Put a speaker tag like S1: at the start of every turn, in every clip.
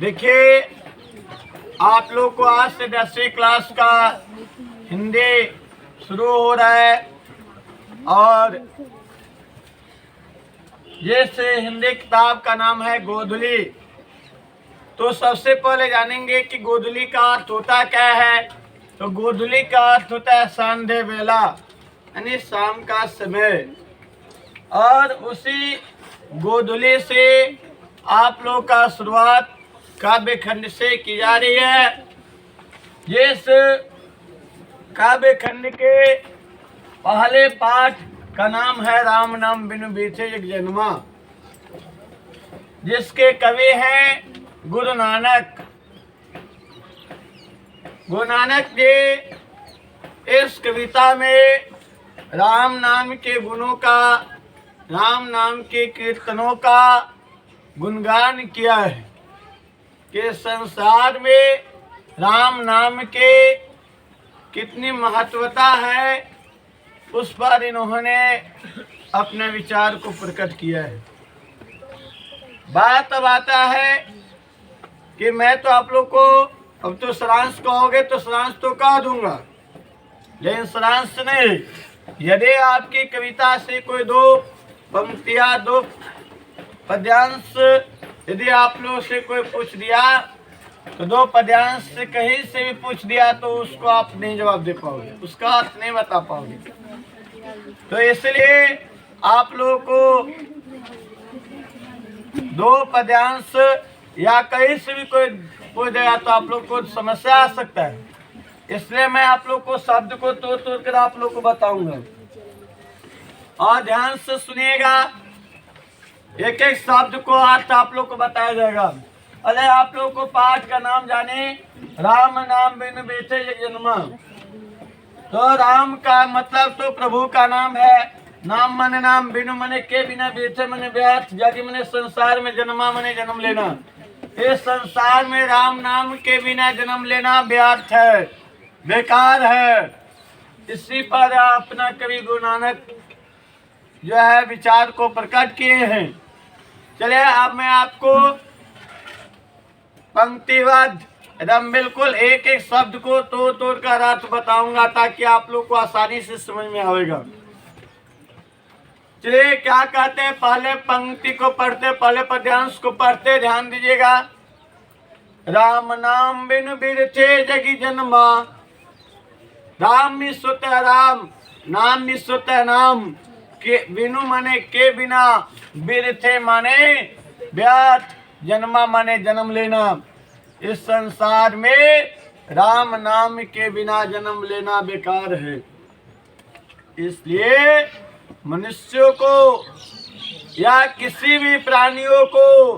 S1: देखिए, आप लोग को आज से 10वीं क्लास का हिंदी शुरू हो रहा है और जैसे हिंदी किताब का नाम है गोधुली। तो सबसे पहले जानेंगे कि गोधुली का अर्थ होता क्या है। तो गोधुली का अर्थ होता है संध्या वेला, यानी शाम का समय। और उसी गोधुली से आप लोग का शुरुआत काव्य खंड से की जा रही है। जिस काव्य खंड के पहले पाठ का नाम है राम नाम बिनु बीते एक जन्मा, जिसके कवि हैं गुरु नानक। गुरु नानक जी इस कविता में राम नाम के गुणों का, राम नाम के कीर्तनों का गुणगान किया है कि संसार में राम नाम के कितनी महत्वता है, उस पर इन्होंने अपने विचार को प्रकट किया है। बात अब आता है कि मैं तो आप लोग को अब तो सारांश कहोगे तो सारांश तो कह दूंगा, लेकिन सारांश नहीं। यदि आपकी कविता से कोई दो पंक्तियां, दो पद्यांश यदि आप लोग से कोई पूछ दिया तो दो पद्यांश से कहीं से भी पूछ दिया तो उसको आप नहीं जवाब दे पाओगे, उसका अर्थ नहीं बता पाओगे। तो इसलिए आप लोगों को दो पद्यांश या कहीं से भी कोई पूछ देगा तो आप लोग को समस्या आ सकता है। इसलिए मैं आप लोग को शब्द को तोड़ तोड़ कर आप लोग को बताऊंगा और ध्यान से सुनिएगा। एक एक शब्द को अर्थ आप लोग को बताया जाएगा। अरे आप लोग को पाठ का नाम जाने, राम नाम बिन बेटे ये जन्मा। तो राम का मतलब तो प्रभु का नाम है। नाम मने नाम, बिनु मने के, बिना बेटे मने व्यर्थ, जग मने संसार में, जन्मा मने जन्म लेना। इस संसार में राम नाम के बिना जन्म लेना व्यर्थ है, बेकार है। इसी पर अपना कवि गुरु नानक जो है विचार को प्रकट किए हैं। चलिए अब मैं आपको पंक्तिबद्ध एकदम बिल्कुल एक एक शब्द को तोड़ तोड़ कर अर्थ बताऊंगा ताकि आप लोग को आसानी से समझ में आएगा। चलिए क्या कहते हैं, पहले पंक्ति को पढ़ते, पहले पद्यांश को पढ़ते, ध्यान दीजिएगा। राम नाम बिनु बिरथे जगी जन्मा। राम निश्चुत राम, नाम निश्चुत नाम, के बिनु माने के बिना, बिरथे माने व्यर्थ, जन्मा माने जन्म लेना। इस संसार में राम नाम के बिना जन्म लेना बेकार है। इसलिए मनुष्यों को या किसी भी प्राणियों को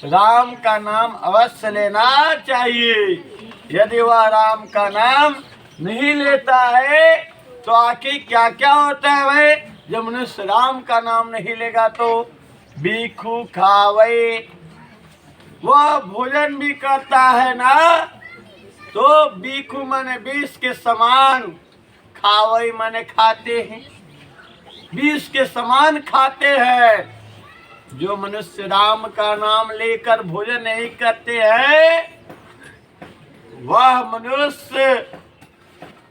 S1: राम का नाम अवश्य लेना चाहिए। यदि वह राम का नाम नहीं लेता है तो आखिर क्या क्या होता है भाई। जब मनुष्य राम का नाम नहीं लेगा तो बीखू खावे, वह भोजन भी करता है ना, तो बीखू माने विष के समान, खावे माने खाते हैं, विष के समान खाते हैं। जो मनुष्य राम का नाम लेकर भोजन नहीं करते हैं वह मनुष्य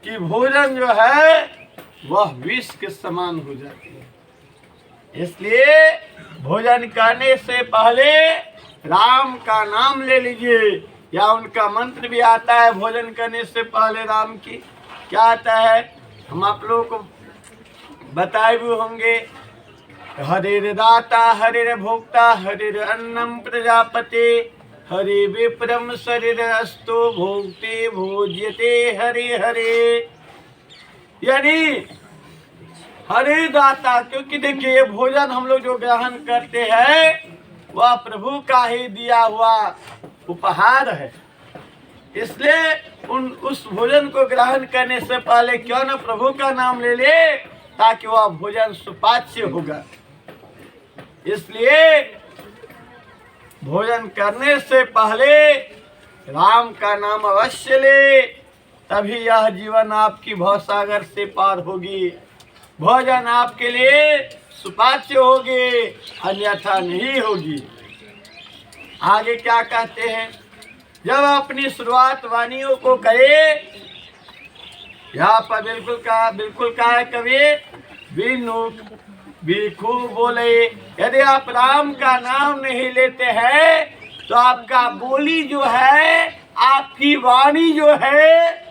S1: की भोजन जो है वह विष के समान हो जाती है। इसलिए भोजन करने से पहले राम का नाम ले लीजिए। या उनका मंत्र भी आता है भोजन करने से पहले राम की, क्या आता है हम आप लोगों को बताए भी होंगे। हरिर दाता हरिर भोक्ता हरिर अन्नम प्रजापते, हरि विप्रम शरीर अस्तु भोक्ते भोज्यते हरि हरे। यानी हरि दाता, क्योंकि देखिए ये भोजन हम लोग जो ग्रहण करते हैं वह प्रभु का ही दिया हुआ उपहार है। इसलिए उस भोजन को ग्रहण करने से पहले क्यों न प्रभु का नाम ले ले, ताकि वह भोजन सुपाच्य होगा। इसलिए भोजन करने से पहले राम का नाम अवश्य ले, तभी यह जीवन आपकी भवसागर से पार होगी, भोजन आपके लिए सुपाच्य होगी, अन्यथा नहीं होगी। आगे क्या कहते हैं, जब अपनी शुरुआत वाणियों को करे, यहाँ पर बिल्कुल कहा है कवि, बिनु भिखु बोले। यदि आप राम का नाम नहीं लेते हैं तो आपका बोली जो है, आपकी वाणी जो है,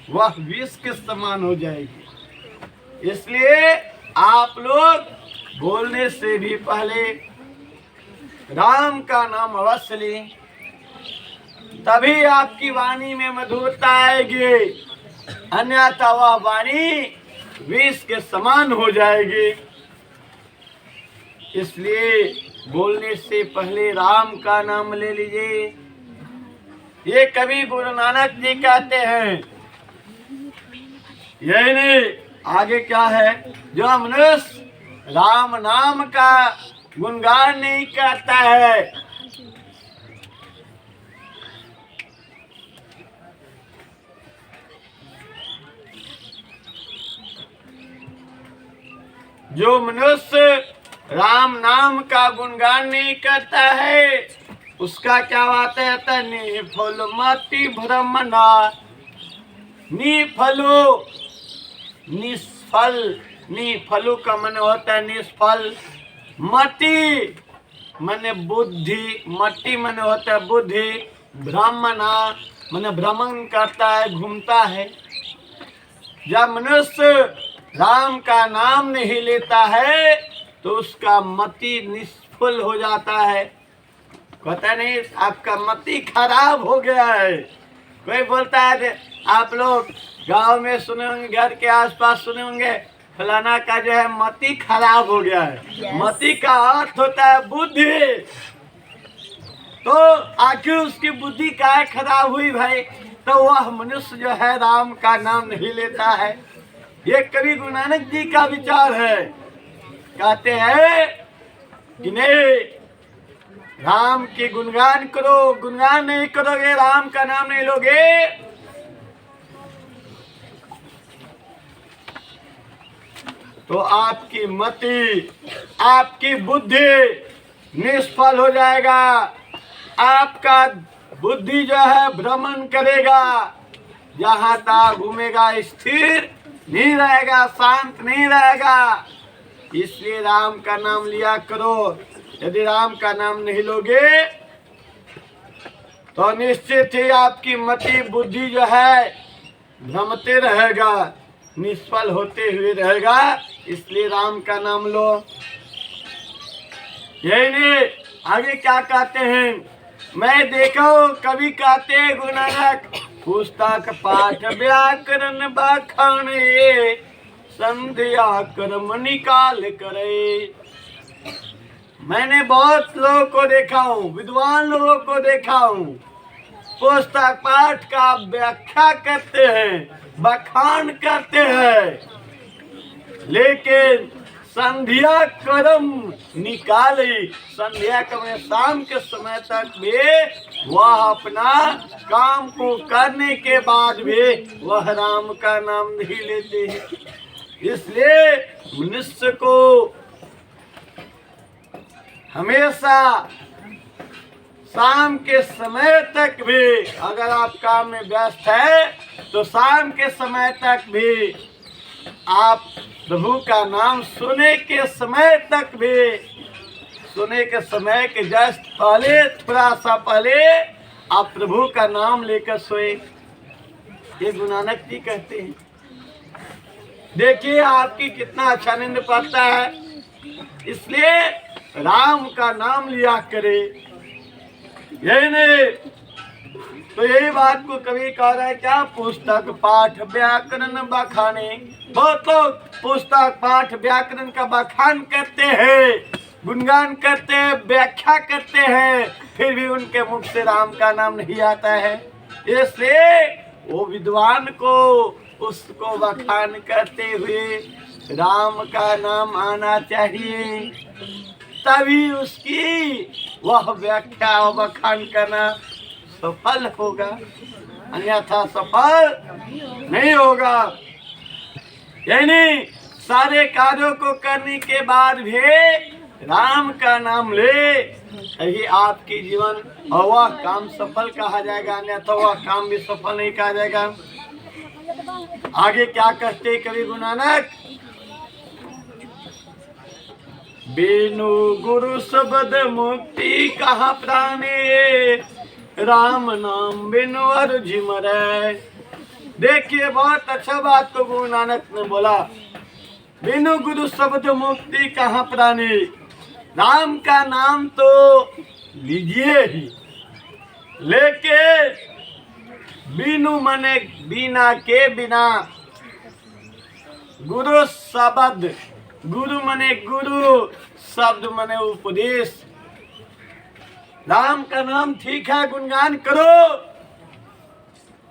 S1: वह विष के समान हो जाएगी। इसलिए आप लोग बोलने से भी पहले राम का नाम अवश्य लें, तभी आपकी वाणी में मधुरता आएगी, अन्यथा वह वाणी विष के समान हो जाएगी। इसलिए बोलने से पहले राम का नाम ले लीजिए। ये कवि गुरु नानक जी कहते हैं। यही नहीं, आगे क्या है, जो मनुष्य राम नाम का गुणगान नहीं करता है, जो मनुष्य राम नाम का गुणगान नहीं करता है, उसका क्या बात है, निफल मति भ्रमना, निफलो निष्फल, निफलो का मन होता है निष्फल, मति मन बुद्धि, मति मन होता है बुद्धि, भ्रमना मन भ्रमण करता है, घूमता है। जब मनुष्य राम का नाम नहीं लेता है तो उसका मति निष्फल हो जाता है। कहता नहीं आपका मति खराब हो गया है। कोई बोलता है, आप लोग गांव में सुने होंगे, घर के आसपास सुने होंगे, फलाना का जो है मति खराब हो गया है। yes. मति का अर्थ होता है बुद्धि। तो आखिर उसकी बुद्धि काहे खराब हुई भाई, तो वह मनुष्य जो है राम का नाम नहीं लेता है। ये कवि गुरु नानक जी का विचार है। कहते हैं कि नहीं, राम के गुणगान करो, गुणगान नहीं करोगे, राम का नाम नहीं लोगे, तो आपकी मति, आपकी बुद्धि निष्फल हो जाएगा। आपका बुद्धि जो है भ्रमण करेगा, जहाँ तक घूमेगा, स्थिर नहीं रहेगा, शांत नहीं रहेगा। इसलिए राम का नाम लिया करो। यदि राम का नाम नहीं लोगे तो निश्चित ही आपकी मति बुद्धि जो है भ्रमते रहेगा, निष्फल होते हुए रहेगा। इसलिए राम का नाम लो। यही नहीं, आगे क्या कहते हैं, मैं देखो कवि कहते गुरु नानक, पुस्तक पाठ व्याकरण बखान, संध्या कर्म निकाल करे। मैंने बहुत लोगों को देखा हूँ, विद्वान लोगों को देखा हूँ, पुस्तक पाठ का व्याख्या करते हैं, बखान करते हैं, लेकिन संध्या कर्म निकाले, संध्या कर्म शाम के समय तक भी वह अपना काम को करने के बाद भी वह राम का नाम नहीं लेते हैं। इसलिए मनुष्य को हमेशा शाम के समय तक भी, अगर आप काम में व्यस्त है तो शाम के समय तक भी आप प्रभु का नाम सुने के समय तक भी, सुने के समय के जस्ट पहले, थोड़ा सा पहले आप प्रभु का नाम लेकर सोए। ये गुरु नानक जी कहते हैं। देखिए आपकी कितना अच्छा नींद पड़ता है। इसलिए राम का नाम लिया करे। यही नहीं तो यही बात को कवि कह रहा है क्या, पुस्तक पाठ व्याकरण बखाने। बहुत लोग पुस्तक पाठ व्याकरण का बखान करते हैं, गुणगान करते हैं, व्याख्या करते हैं, फिर भी उनके मुख से राम का नाम नहीं आता है। इसलिए वो विद्वान को उसको बखान करते हुए राम का नाम आना चाहिए, तभी उसकी वह व्याख्या और बखान करना सफल होगा, अन्यथा सफल नहीं होगा। यानी सारे कार्यों को करने के बाद भी राम का नाम ले, यही आपकी जीवन और वह काम सफल कहा जाएगा, अन्यथा वह काम भी सफल नहीं कहा जाएगा। आगे क्या कहते कवि गुरु नानक, बिनु गुरु शब्द मुक्ति कहाँ प्राणे, राम नाम बिनु अरुझि मरै। देखिए बहुत अच्छा बात को गुरु नानक ने बोला, बिनु गुरु शब्द मुक्ति कहाँ प्राणी। राम का नाम तो लीजिए ही, लेकिन बिनु मने बिना के बिना, गुरु शब्द, गुरु मने गुरु, शब्द मने उपदेश। राम का नाम ठीक है, गुणगान करो,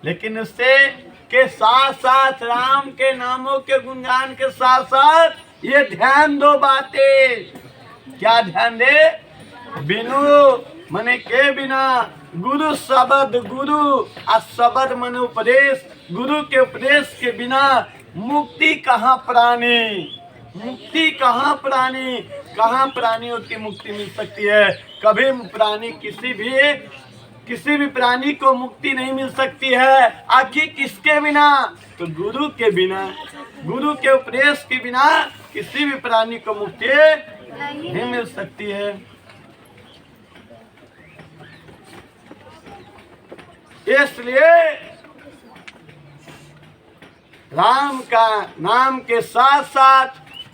S1: लेकिन उससे के साथ साथ, राम के नामों के गुणगान के साथ साथ ये ध्यान दो बातें। क्या ध्यान दे? बिनु मने के बिना, गुरु शब्द, गुरु और शब्द मने उपदेश, गुरु के उपदेश के बिना मुक्ति कहाँ प्राणी, मुक्ति कहाँ प्राणी, कहाँ प्राणियों की मुक्ति मिल सकती है। कभी प्राणी किसी भी प्राणी को मुक्ति नहीं मिल सकती है। आखिर किसके बिना? तो गुरु के बिना, गुरु के उपदेश के बिना किसी भी प्राणी को मुक्ति नहीं मिल सकती है। इसलिए राम का नाम के साथ साथ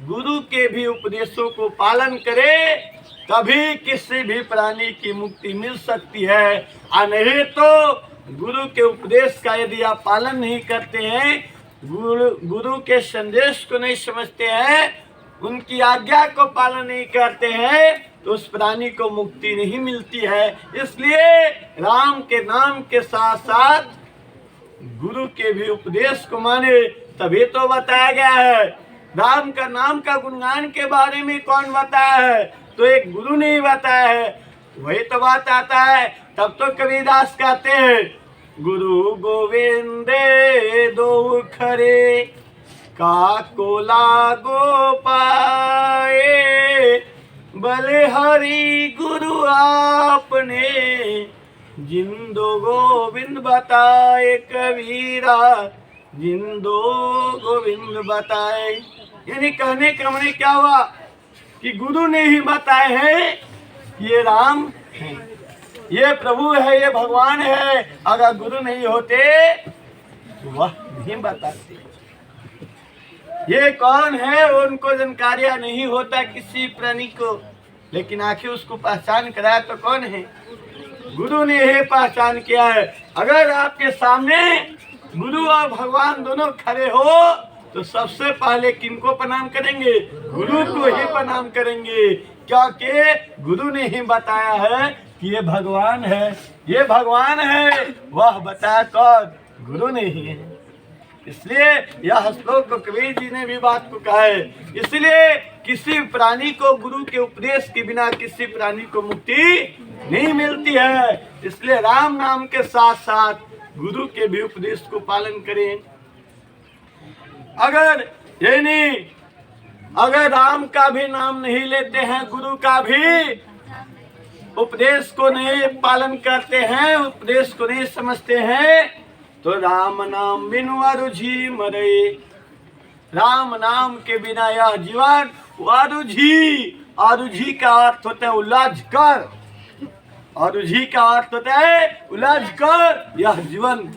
S1: गुरु के भी उपदेशों को पालन करे, तभी किसी भी प्राणी की मुक्ति मिल सकती है। और नहीं तो गुरु के उपदेश का यदि आप पालन नहीं करते हैं, गुरु के संदेश को नहीं समझते हैं, उनकी आज्ञा को पालन नहीं करते हैं, तो उस प्राणी को मुक्ति नहीं मिलती है। इसलिए राम के नाम के साथ साथ गुरु के भी उपदेश को माने, तभी तो बताया गया है। राम का नाम का गुणगान के बारे में कौन बताया है? तो एक गुरु ने ही बताया है। वही तो बात आता है, तब तो कबीरदास कहते हैं, गुरु गोविंद दो खरे, काको लागो पाए, बलिहारी गुरु आपने, जिंदो गोविंद बताए कबीरा, जिंदो गोविंद बताए। यानी कहने का मैंने क्या हुआ कि गुरु ने ही बताए हैं कि ये राम है, ये प्रभु है, ये भगवान है। अगर गुरु नहीं होते तो वह नहीं बताते। ये कौन है उनको जानकारियां नहीं होता किसी प्राणी को, लेकिन आखिर उसको पहचान कराया तो कौन है? गुरु ने ही पहचान किया है। अगर आपके सामने गुरु और भगवान दोनों खड़े हो तो सबसे पहले किनको प्रणाम करेंगे? गुरु को ही प्रणाम करेंगे, क्योंकि गुरु ने ही बताया है कि ये भगवान है, ये भगवान है। वह बताया कौन? गुरु ने ही है। इसलिए यह श्लोक को कबीर जी ने भी बात को कहा है। इसलिए किसी प्राणी को गुरु के उपदेश के बिना किसी प्राणी को मुक्ति नहीं मिलती है। इसलिए राम नाम के साथ साथ गुरु के भी उपदेश को पालन करें। अगर राम का भी नाम नहीं लेते हैं, गुरु का भी उपदेश को नहीं पालन करते हैं, उपदेश को नहीं समझते हैं, तो राम नाम बिनु अरुझि मरै। राम नाम के बिना यह जीवन अरुझि का अर्थ होता है उलझ कर, अरुझि का अर्थ होता है उलझ कर। यह जीवन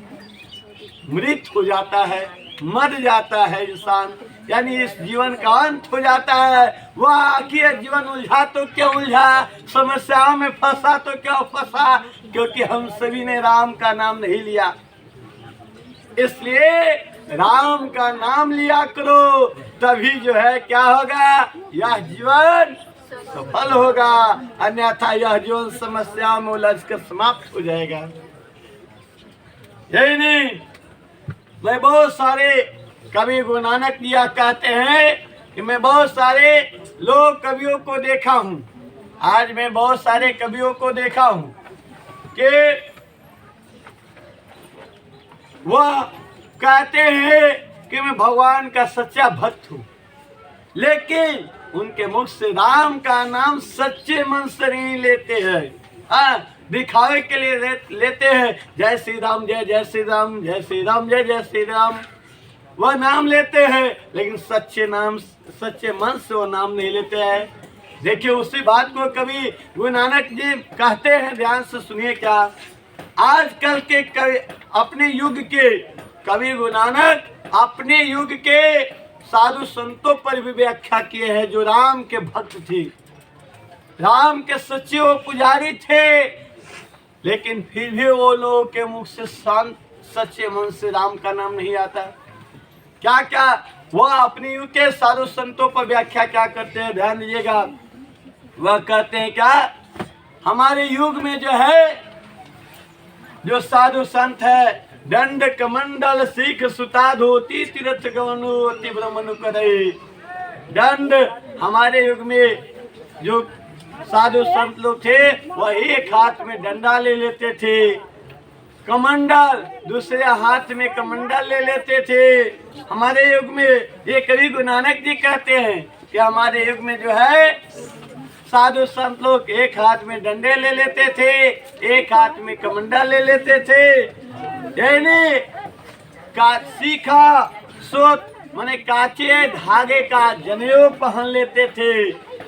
S1: मृत हो जाता है, मर जाता है इंसान, यानी इस जीवन का अंत हो जाता है। वह आखिर जीवन उलझा तो क्यों उलझा, समस्याओं में फंसा तो क्यों फंसा, क्योंकि हम सभी ने राम का नाम नहीं लिया। इसलिए राम का नाम लिया करो, तभी जो है क्या होगा, यह जीवन सफल होगा, अन्यथा यह जीवन समस्या में उलझ कर समाप्त हो जाएगा। यही नहीं, मैं बहुत सारे कवि गुरु नानक यह कहते हैं कि मैं बहुत सारे लोग कवियों को देखा हूँ, आज मैं बहुत सारे कवियों को देखा हूँ कि वह कहते हैं कि मैं भगवान का सच्चा भक्त हूँ, लेकिन उनके मुख से राम का नाम सच्चे मन से नहीं लेते हैं, हाँ दिखावे के लिए लेते हैं। जय श्री राम, जय जय श्री राम, जय श्री राम, जय जय श्री राम, वह नाम लेते हैं, लेकिन सच्चे मन से वो नाम नहीं लेते हैं। देखिए उसी बात को कवि गुरु नानक जी कहते हैं, ध्यान से सुनिए क्या। आजकल के कवि अपने युग के कवि गुरु नानक अपने युग के साधु संतों पर भी व्याख्या किए हैं जो राम के भक्त थे, राम के सच्चे वो पुजारी थे, लेकिन फिर भी वो लोगों के मुख से सच्चे मन से राम का नाम नहीं आता। क्या क्या वह अपने युग के साधु संतों पर व्याख्या क्या करते हैं, ध्यान दीजिएगा। वह कहते हैं क्या, हमारे युग में जो है जो साधु संत है, दंड कमंडल सीख सुता धोती तीर्थ गवनु अति ब्रह्मनु करे। दंड, हमारे युग में जो साधु संत लोग थे वह एक हाथ में डंडा ले लेते थे, कमंडल दूसरे हाथ में कमंडल ले लेते थे। हमारे युग में ये कवि गुरु नानक जी कहते हैं कि हमारे युग में जो है साधु संत लोग एक हाथ में डंडे ले लेते थे, एक हाथ में कमंडल ले लेते थे, यानी का सीखा सोत माने काचे धागे का जनेऊ पहन लेते थे,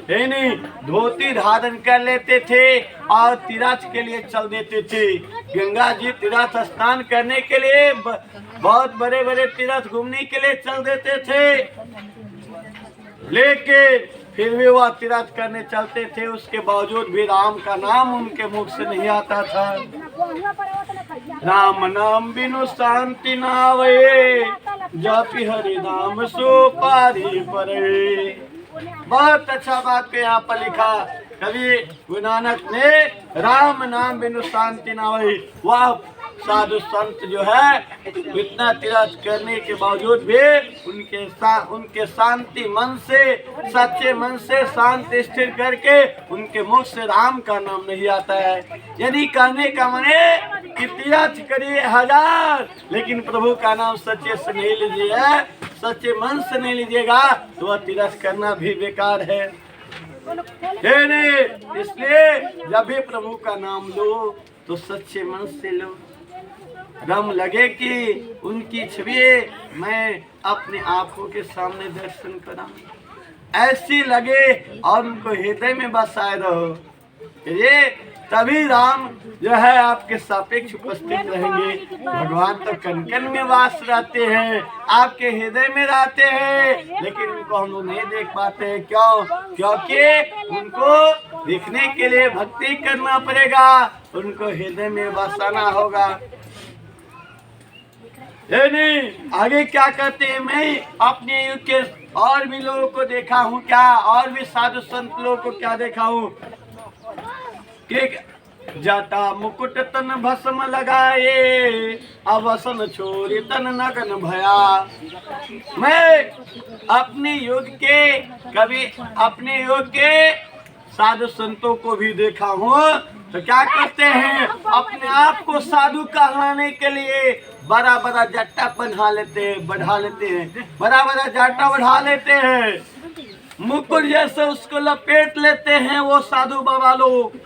S1: यानी धोती धारण कर लेते थे और तीर्थ के लिए चल देते थे। गंगा जी तीर्थ स्नान करने के लिए बहुत बड़े बड़े तीर्थ घूमने के लिए चल देते थे, लेकिन फिर भी वह तीर्थ करने चलते थे, उसके बावजूद भी राम का नाम उनके मुख से नहीं आता था। राम नाम बिनु शांति न आवे, जपि हरि नाम सो पारी परे। बहुत अच्छा बात को यहाँ पर लिखा कवि गुरु नानक ने, राम नाम बिनु शांति न आवे। वह साधु संत जो है इतना तीर्थ करने के बावजूद भी उनके शांति मन से, सच्चे मन से शांति स्थिर करके उनके मुख से राम का नाम नहीं आता है। यदि कहने का मने कि तीर्थ करिए 1000 लेकिन प्रभु का नाम सच्चे से नहीं लीजिए, सच्चे मन से नहीं लीजिएगा तो वह तीर्थ करना भी बेकार है। इसलिए जब भी प्रभु का नाम लो तो सच्चे मन से लो, रम लगे कि उनकी छवि मैं अपने आंखों के सामने दर्शन करा, ऐसी लगे और उनको हृदय में बसाए रहो, ये तभी राम जो है आपके सापेक्ष उपस्थित रहेंगे। भगवान तो कण कण में वास रहते हैं, आपके हृदय में रहते हैं, लेकिन उनको हम लोग नहीं देख पाते हैं। क्यों? क्योंकि उनको दिखने के लिए भक्ति करना पड़ेगा, उनको हृदय में बसाना होगा। नहीं आगे क्या कहते हैं, मैं अपने युग के और भी लोगों को देखा हूँ, क्या और भी साधु संत लोगों को क्या देखा हूँ कि जटा मुकुट तन भस्म लगाए, अवसन छोरी तन नगन भया। मैं अपने युग के कभी अपने युग के साधु संतों को भी देखा हूँ, तो क्या करते हैं, अपने आप को साधु कहलाने के लिए बड़ा बड़ा जट्टा बना लेते हैं, बढ़ा लेते हैं, बड़ा बड़ा जट्टा बढ़ा लेते हैं, मुकुट जैसे उसको लपेट लेते हैं वो साधु बाबा लोग।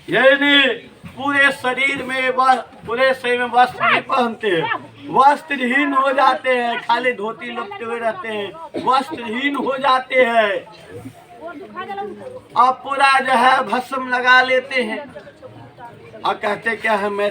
S1: यानी पूरे शरीर में वस्त्र नहीं पहनते, वस्त्रहीन हो जाते हैं, खाली धोती लपटे हुए रहते हैं, वस्त्रहीन हो जाते हैं और पूरा जो है भस्म लगा लेते हैं और कहते क्या है मैं